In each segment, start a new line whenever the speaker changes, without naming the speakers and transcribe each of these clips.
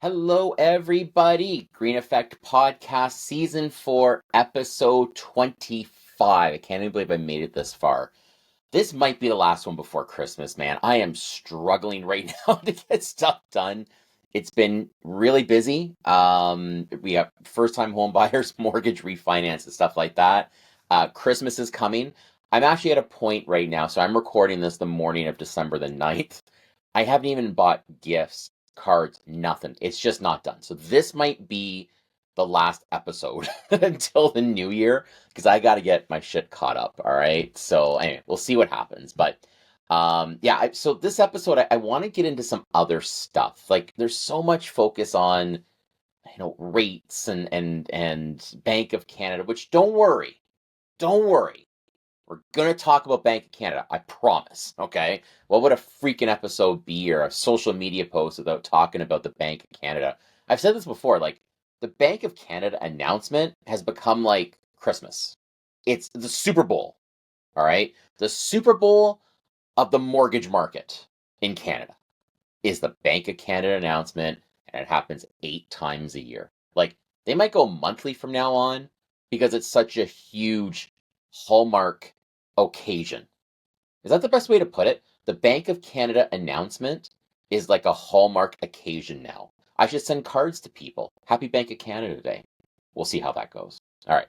Hello, everybody. Green Effect Podcast, Season 4, Episode 25. I can't even believe I made it this far. This might be the last one before Christmas, man. I am struggling right now to get stuff done. It's been really busy. We have first-time home buyers, mortgage refinance, and stuff like that. Christmas is coming. I'm actually at a point right now, so I'm recording this the morning of December the 9th. I haven't even bought gifts, cards, nothing. It's just not done. So this might be the last episode until the new year because I got to get my shit caught up. All right. So anyway, we'll see what happens. But yeah. So this episode, I want to get into some other stuff. Like, there's so much focus on rates and Bank of Canada. Which don't worry. We're gonna talk about Bank of Canada. I promise. Okay. What would a freaking episode be or a social media post without talking about the Bank of Canada? I've said this before. Like, the Bank of Canada announcement has become like Christmas. It's the Super Bowl. All right. The Super Bowl of the mortgage market in Canada is the Bank of Canada announcement, and it happens 8 times a year. Like, they might go monthly from now on because it's such a huge hallmark occasion. Is that the best way to put it? The Bank of Canada announcement is like a hallmark occasion now. I should send cards to people. Happy Bank of Canada Day. We'll see how that goes. All right.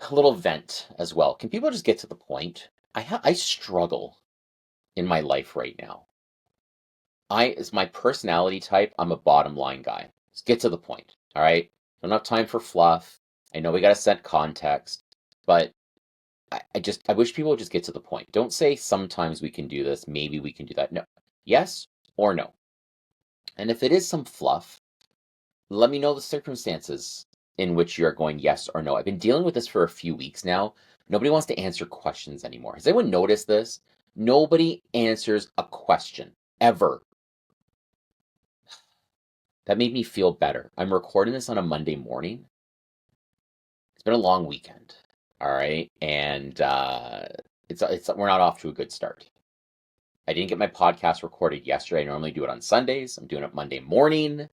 A little vent as well. Can people just get to the point? I struggle in my life right now. As my personality type, I'm a bottom line guy. Let's get to the point. All right. Don't have time for fluff. I know we got to set context, but I wish people would just get to the point. Don't say sometimes we can do this, maybe we can do that. No. Yes or no. And if it is some fluff, let me know the circumstances in which you're going yes or no. I've been dealing with this for a few weeks now. Nobody wants to answer questions anymore. Has anyone noticed this? Nobody answers a question ever. That made me feel better. I'm recording this on a Monday morning. It's been a long weekend. All right. And we're not off to a good start. I didn't get my podcast recorded yesterday. I normally do it on Sundays. I'm doing it Monday morning.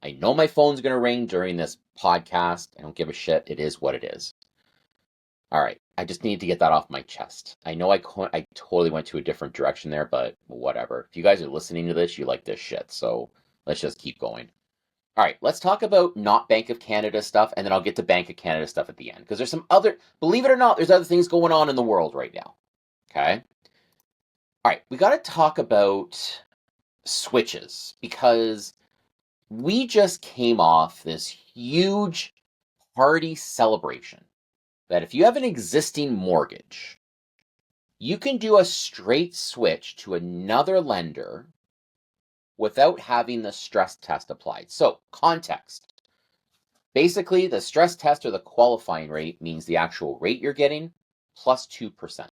I know my phone's going to ring during this podcast. I don't give a shit. It is what it is. All right. I just need to get that off my chest. I know I totally went to a different direction there, but whatever. If you guys are listening to this, you like this shit. So let's just keep going. All right, let's talk about not Bank of Canada stuff, and then I'll get to Bank of Canada stuff at the end. Because there's some other, believe it or not, there's other things going on in the world right now. Okay? All right, we got to talk about switches because we just came off this huge party celebration that if you have an existing mortgage, you can do a straight switch to another lender without having the stress test applied. So, context. Basically, the stress test or the qualifying rate means the actual rate you're getting plus 2%.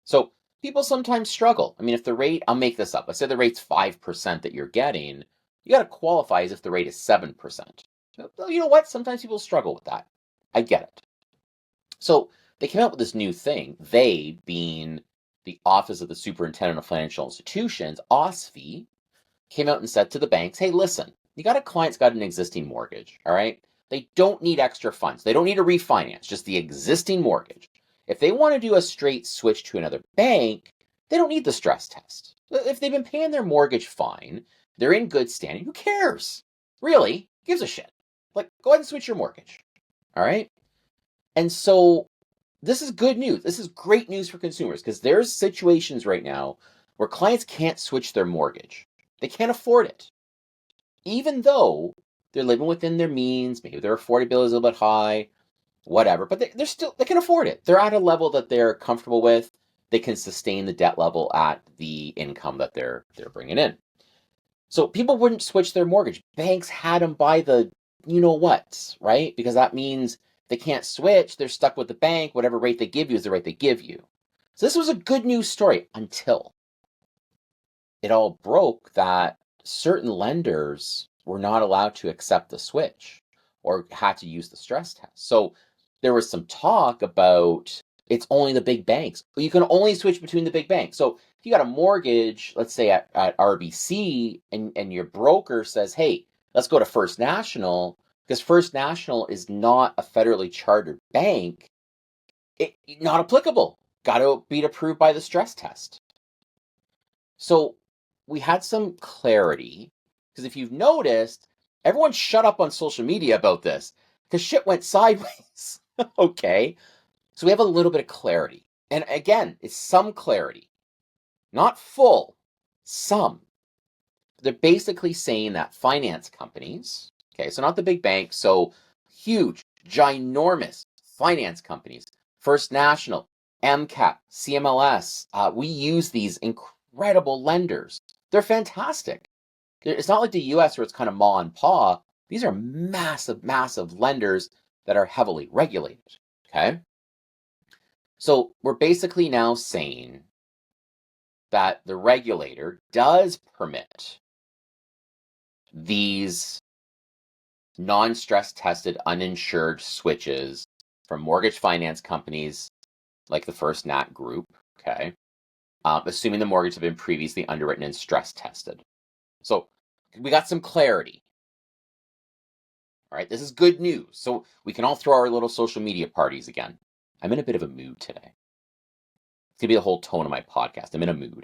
So, people sometimes struggle. I mean, if the rate, I'll make this up. Let's say the rate's 5% that you're getting, you got to qualify as if the rate is 7%. So, you know what? Sometimes people struggle with that. I get it. So, they came out with this new thing, they being the Office of the Superintendent of Financial Institutions, OSFI, came out and said to the banks, hey, listen, you got a client's got an existing mortgage, all right? They don't need extra funds. They don't need to refinance, just the existing mortgage. If they want to do a straight switch to another bank, they don't need the stress test. If they've been paying their mortgage fine, they're in good standing, who cares? Really? Gives a shit. Like, go ahead and switch your mortgage, all right? And so this is good news. This is great news for consumers because there's situations right now where clients can't switch their mortgage. They can't afford it. Even though they're living within their means, maybe their affordability is a little bit high, whatever, but they can afford it. They're at a level that they're comfortable with. They can sustain the debt level at the income that they're bringing in. So people wouldn't switch their mortgage. Banks had them by the you know what, right? Because that means they can't switch. They're stuck with the bank. Whatever rate they give you is the rate they give you. So this was a good news story until it all broke that certain lenders were not allowed to accept the switch or had to use the stress test. So there was some talk about it's only the big banks. You can only switch between the big banks. So if you got a mortgage, let's say at RBC, and your broker says, hey, Let's go to First National, because First National is not a federally chartered bank. Not applicable. Got to be approved by the stress test. So we had some clarity, because if you've noticed, everyone shut up on social media about this because shit went sideways. Okay. So we have a little bit of clarity. And again, it's some clarity, not full, some. They're basically saying that finance companies, okay, so not the big banks, so huge, ginormous finance companies, First National, MCAP, CMLS, we use these incredible lenders. They're fantastic. It's not like the US where it's kind of ma and pa. These are massive, massive lenders that are heavily regulated, okay? So we're basically now saying that the regulator does permit these non-stress tested uninsured switches from mortgage finance companies like the First Nat Group, okay, assuming the mortgage had been previously underwritten and stress tested. So we got some clarity. All right, this is good news. So we can all throw our little social media parties again. I'm in a bit of a mood today. It's going to be the whole tone of my podcast. I'm in a mood.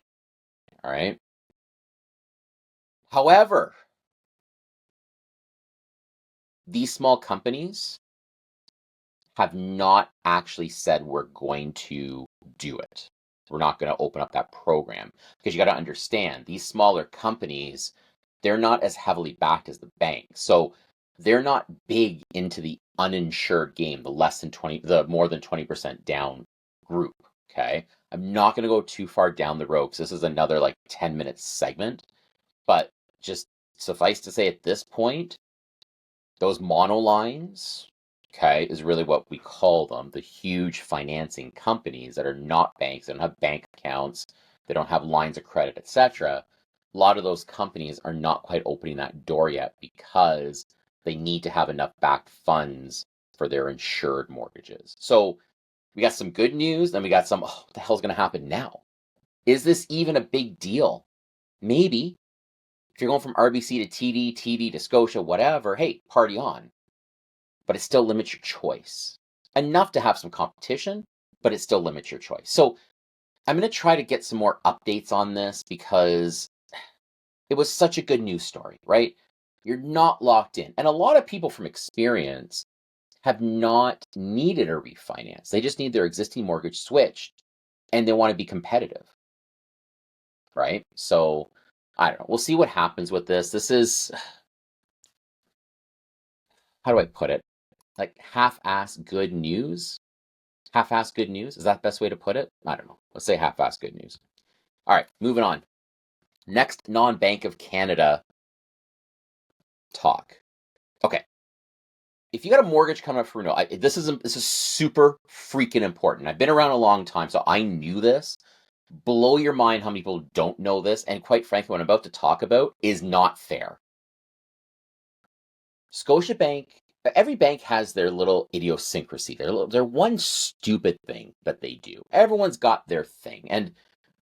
All right. However, these small companies have not actually said we're going to do it. We're not going to open up that program, because you got to understand, these smaller companies, they're not as heavily backed as the bank. So they're not big into the uninsured game, the more than 20% down group. Okay. I'm not going to go too far down the road, because this is another like 10-minute segment, but just suffice to say at this point, those monolines, okay, is really what we call them, the huge financing companies that are not banks, they don't have bank accounts, they don't have lines of credit, etc. A lot of those companies are not quite opening that door yet, because they need to have enough backed funds for their insured mortgages. So we got some good news, then we got some, what the hell's going to happen now? Is this even a big deal? Maybe. If you're going from RBC to TD to Scotia, whatever, hey, party on. But it still limits your choice. Enough to have some competition, but it still limits your choice. So I'm going to try to get some more updates on this, because it was such a good news story, right? You're not locked in. And a lot of people from experience have not needed a refinance. They just need their existing mortgage switched, and they want to be competitive, right? So I don't know. We'll see what happens with this. This is, how do I put it? Like half-ass good news. Half-ass good news? Is that the best way to put it? I don't know. Let's say half-ass good news. All right, moving on. Next non-Bank of Canada talk. Okay. If you got a mortgage coming up for renewal, this is super freaking important. I've been around a long time, so I knew this. Blow your mind how many people don't know this, and quite frankly, what I'm about to talk about is not fair. Scotiabank, every bank has their little idiosyncrasy, their one stupid thing that they do. Everyone's got their thing. And,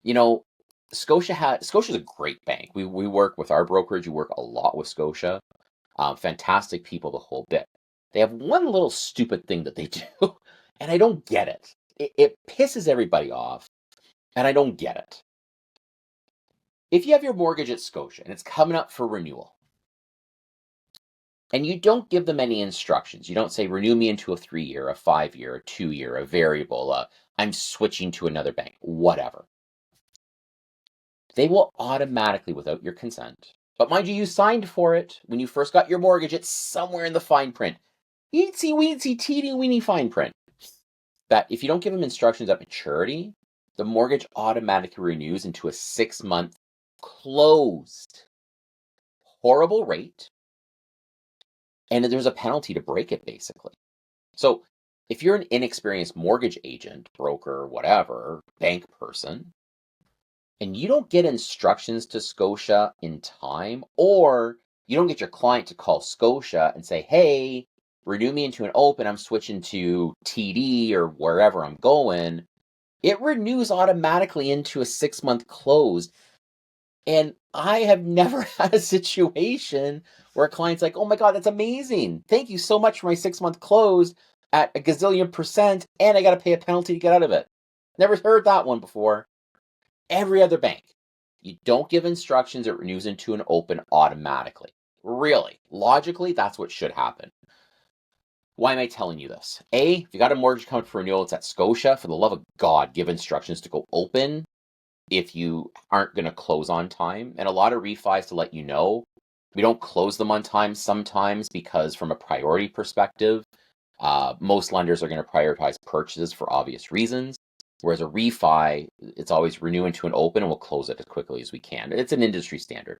you know, Scotia's a great bank. We work with our brokerage. We work a lot with Scotia. Fantastic people, the whole bit. They have one little stupid thing that they do, and I don't get it. It pisses everybody off, and I don't get it. If you have your mortgage at Scotia and it's coming up for renewal, and you don't give them any instructions. You don't say, renew me into a 3-year, a 5-year, a 2-year, a variable, I'm switching to another bank, whatever. They will automatically, without your consent, but mind you signed for it when you first got your mortgage, it's somewhere in the fine print. Eensy weensy teeny weeny fine print. That if you don't give them instructions at maturity, the mortgage automatically renews into a 6-month closed. Horrible rate. And there's a penalty to break it, basically. So if you're an inexperienced mortgage agent, broker, whatever, bank person, and you don't get instructions to Scotia in time, or you don't get your client to call Scotia and say, hey, renew me into an open, I'm switching to TD or wherever I'm going, it renews automatically into a 6-month close. And I have never had a situation where a client's like, oh my God, that's amazing. Thank you so much for my 6-month close at a gazillion percent, and I got to pay a penalty to get out of it. Never heard that one before. Every other bank, you don't give instructions, it renews into an open automatically. Really, logically, that's what should happen. Why am I telling you this? A, if you got a mortgage coming for renewal, it's at Scotia. For the love of God, give instructions to go open if you aren't going to close on time. And a lot of refis, to let you know, we don't close them on time sometimes because from a priority perspective, most lenders are going to prioritize purchases for obvious reasons. Whereas a refi, it's always renew into an open and we'll close it as quickly as we can. It's an industry standard.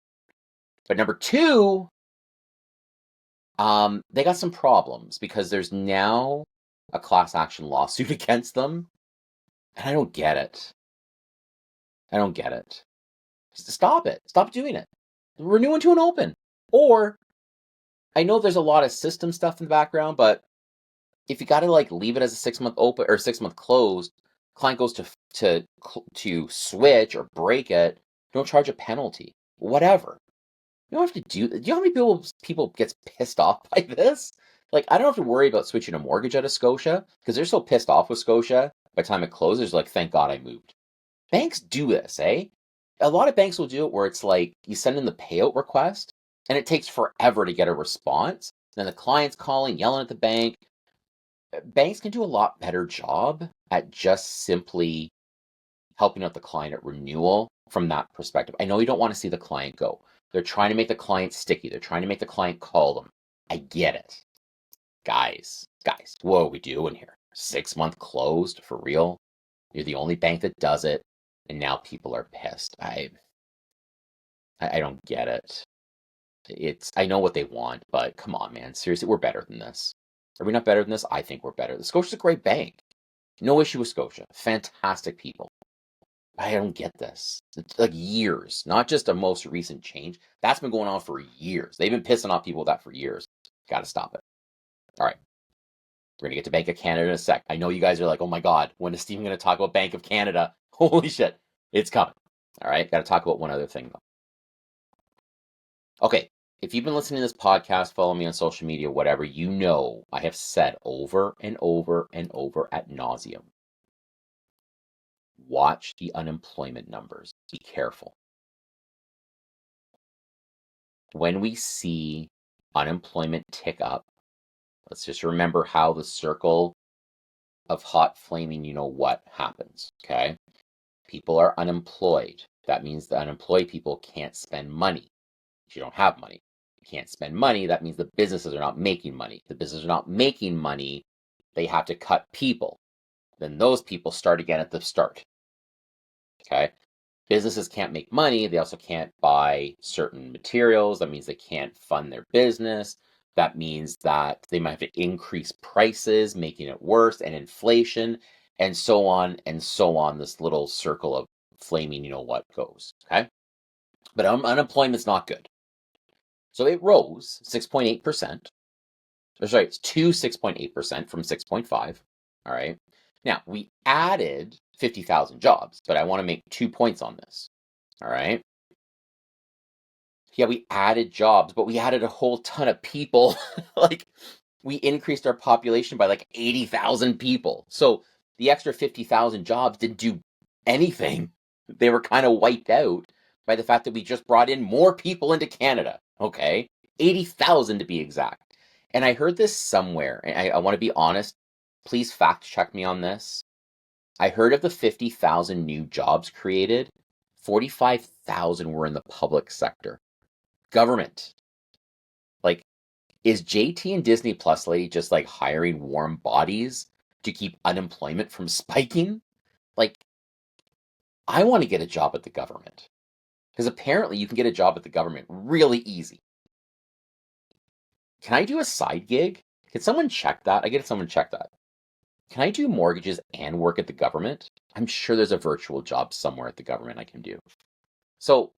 But number two, they got some problems because there's now a class action lawsuit against them. And I don't get it. I don't get it. Stop it. Stop doing it. Renew into an open. Or, I know there's a lot of system stuff in the background, but if you got to like leave it as a 6-month open or 6-month closed, client goes to switch or break it, don't charge a penalty. Whatever. You don't have to do you know how many people gets pissed off by this? Like, I don't have to worry about switching a mortgage out of Scotia because they're so pissed off with Scotia by the time it closes, like, thank God I moved. Banks do this, eh? A lot of banks will do it where it's like you send in the payout request and it takes forever to get a response. Then the client's calling, yelling at the bank. Banks can do a lot better job at just simply helping out the client at renewal from that perspective. I know you don't want to see the client go. They're trying to make the client sticky. They're trying to make the client call them. I get it. Guys, what are we doing here? 6-month closed for real? You're the only bank that does it, and now people are pissed. I don't get it. I know what they want, but come on, man. Seriously, we're better than this. Are we not better than this? I think we're better. Scotia's a great bank. No issue with Scotia. Fantastic people. I don't get this. It's like years, not just a most recent change. That's been going on for years. They've been pissing off people with that for years. Got to stop it. All right. We're going to get to Bank of Canada in a sec. I know you guys are like, oh my God, when is Steven going to talk about Bank of Canada? Holy shit. It's coming. All right. Got to talk about one other thing, though. Okay. If you've been listening to this podcast, follow me on social media, whatever, you know I have said over and over and over ad nauseum. Watch the unemployment numbers. Be careful. When we see unemployment tick up, let's just remember how the circle of hot flaming you know what happens, okay? People are unemployed. That means the unemployed people can't spend money. If you don't have money, you can't spend money. That means the businesses are not making money. The businesses are not making money. They have to cut people. Then those people start again at the start, okay? Businesses can't make money. They also can't buy certain materials. That means they can't fund their business. That means that they might have to increase prices, making it worse, and inflation, and so on and so on. This little circle of flaming, you know what, goes, okay? But unemployment's not good. So it rose 6.8%. Sorry, it's to 6.8% from 6.5. All right. Now, we added 50,000 jobs, but I want to make 2 points on this. All right. Yeah, we added jobs, but we added a whole ton of people. Like, we increased our population by like 80,000 people. So the extra 50,000 jobs didn't do anything. They were kind of wiped out by the fact that we just brought in more people into Canada. Okay. 80,000 to be exact. And I heard this somewhere, and I want to be honest. Please fact check me on this. I heard of the 50,000 new jobs created, 45,000 were in the public sector. Government. Like, is JT and Disney Plus lady just like hiring warm bodies to keep unemployment from spiking? Like, I want to get a job at the government. Because apparently you can get a job at the government really easy. Can I do a side gig? Can someone check that? I get someone to check that. Can I do mortgages and work at the government? I'm sure there's a virtual job somewhere at the government I can do. So,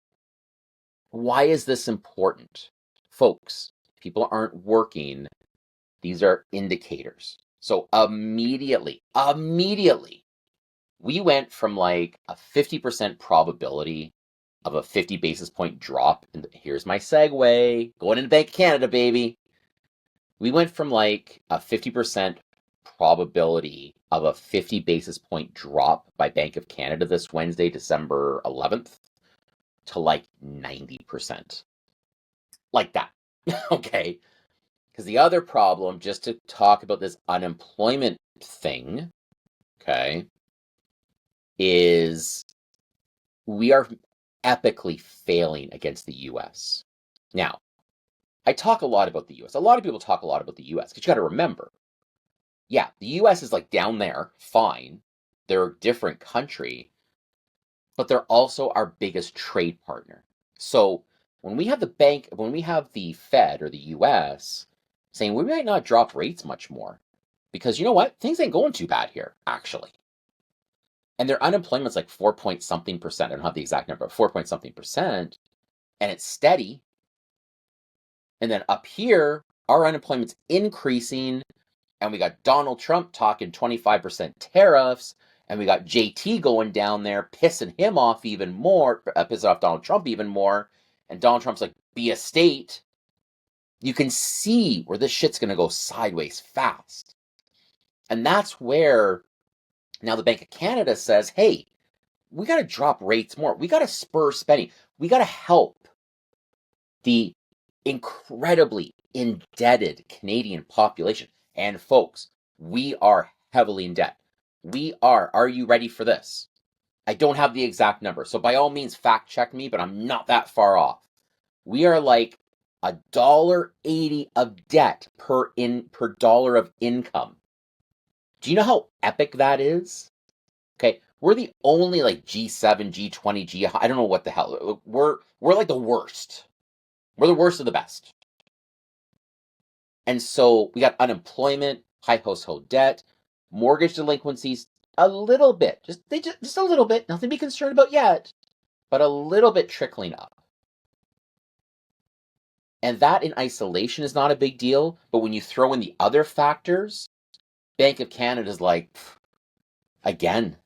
why is this important? Folks, people aren't working. These are indicators. So immediately, we went from like a 50% probability of a 50 basis point drop. And here's my segue. Going into Bank of Canada, baby. We went from like a 50% probability of a 50 basis point drop by Bank of Canada this Wednesday, December 11th, to like 90%. Like that. Okay. Because the other problem, just to talk about this unemployment thing, okay, is we are epically failing against the US. Now, I talk a lot about the US. A lot of people talk a lot about the US because you got to remember, yeah, the US is like down there, fine. They're a different country, but they're also our biggest trade partner. So when we have the Fed or the US saying we might not drop rates much more, because you know what? Things ain't going too bad here, actually. And their unemployment's like 4 point something percent. I don't have the exact number, but 4 point something percent. And it's steady. And then up here, our unemployment's increasing. And we got Donald Trump talking 25% tariffs. And we got JT going down there, pissing him off even more, pissing off Donald Trump even more. And Donald Trump's like, be a state. You can see where this shit's going to go sideways fast. And that's where now the Bank of Canada says, hey, we got to drop rates more. We got to spur spending. We got to help the incredibly indebted Canadian population. And folks, we are heavily in debt. We are. Are you ready for this? I don't have the exact number. So by all means, fact check me, but I'm not that far off. We are like $1.80 of debt per dollar of income. Do you know how epic that is? Okay, we're the only like G7, G20, I don't know what the hell. We're like the worst. We're the worst of the best. And so we got unemployment, high household debt, mortgage delinquencies, a little bit, just a little bit, nothing to be concerned about yet, but a little bit trickling up. And that in isolation is not a big deal, but when you throw in the other factors, Bank of Canada is like, again,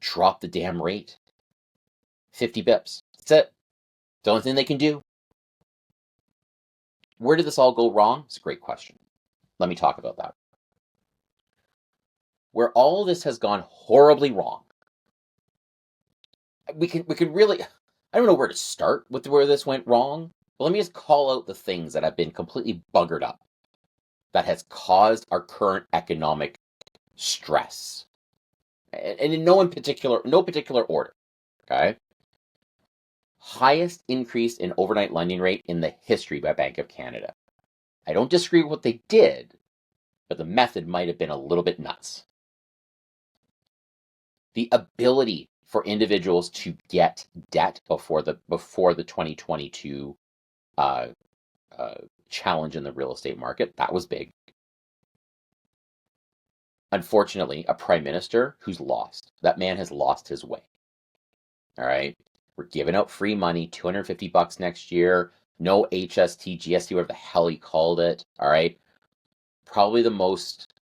drop the damn rate. 50 bips. That's it. The only thing they can do. Where did this all go wrong? It's a great question. Let me talk about that. Where all this has gone horribly wrong, we can really, I don't know where to start with where this went wrong, but let me just call out the things that have been completely buggered up that has caused our current economic stress. And in no particular order, okay? Highest increase in overnight lending rate in the history by Bank of Canada. I don't disagree with what they did, but the method might have been a little bit nuts. The ability for individuals to get debt before the 2022 challenge in the real estate market, that was big. Unfortunately, a prime minister who's lost. That man has lost his way. All right? We're giving out free money, $250 next year, no HST, GST, whatever the hell he called it. All right? Probably the most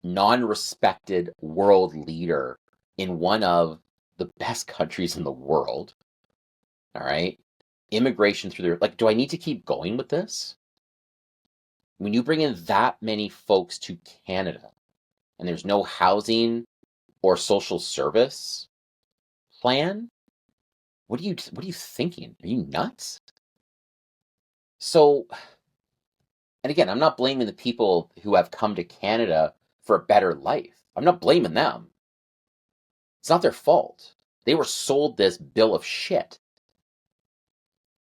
non-respected world leader in one of the best countries in the world. All right? Immigration through there. Like, do I need to keep going with this? When you bring in that many folks to Canada and there's no housing or social service plan, what are you thinking? Are you nuts? So, and again, I'm not blaming the people who have come to Canada for a better life. I'm not blaming them. It's not their fault. They were sold this bill of shit.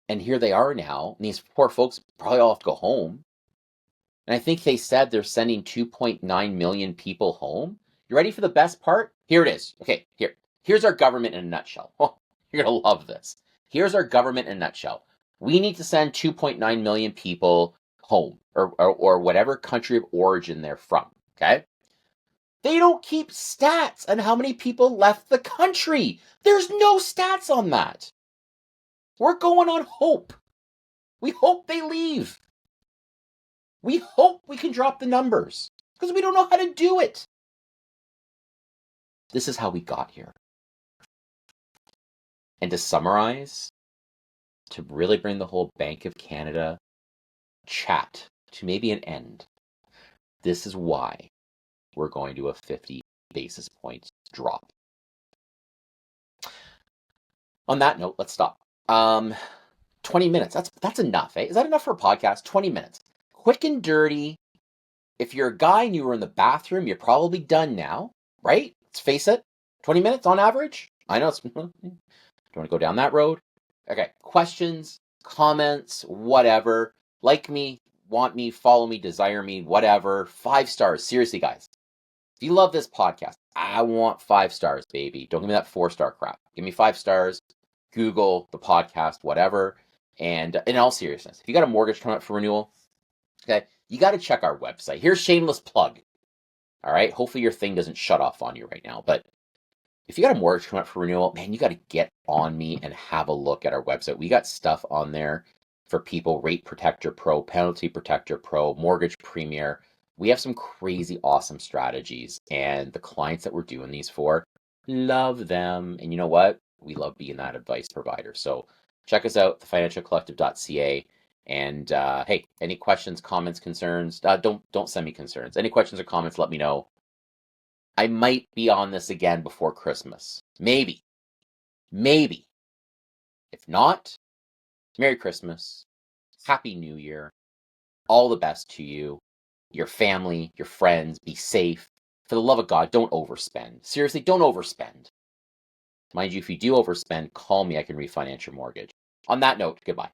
And here they are now, and these poor folks probably all have to go home. And I think they said they're sending 2.9 million people home. You ready for the best part? Here it is. Okay, here's our government in a nutshell. Oh, you're going to love this. Here's our government in a nutshell. We need to send 2.9 million people home, or whatever country of origin they're from, okay? They don't keep stats on how many people left the country. There's no stats on that. We're going on hope. We hope they leave. We hope we can drop the numbers because we don't know how to do it. This is how we got here. And to summarize, to really bring the whole Bank of Canada chat to maybe an end, this is why we're going to a 50 basis points drop. On that note, let's stop. 20 minutes. That's enough, eh? Is that enough for a podcast? 20 minutes. Quick and dirty. If you're a guy and you were in the bathroom, you're probably done now, right? Let's face it. 20 minutes on average. I know it's... Don't want to go down that road. Okay. Questions, comments, whatever. Like me, want me, follow me, desire me, whatever. 5 stars. Seriously, guys. If you love this podcast, I want 5 stars, baby. Don't give me that 4-star crap. Give me 5 stars. Google the podcast, whatever. And in all seriousness, if you got a mortgage coming up for renewal, okay, you got to check our website. Here's shameless plug. All right. Hopefully your thing doesn't shut off on you right now. But if you got a mortgage coming up for renewal, man, you got to get on me and have a look at our website. We got stuff on there for people: Rate Protector Pro, Penalty Protector Pro, Mortgage Premier. We have some crazy awesome strategies, and the clients that we're doing these for love them. And you know what? We love being that advice provider. So check us out, thefinancialcollective.ca. And hey, any questions, comments, concerns? Don't send me concerns. Any questions or comments, let me know. I might be on this again before Christmas. Maybe. If not, Merry Christmas. Happy New Year. All the best to you, your family, your friends. Be safe. For the love of God, don't overspend. Seriously, don't overspend. Mind you, if you do overspend, call me. I can refinance your mortgage. On that note, goodbye.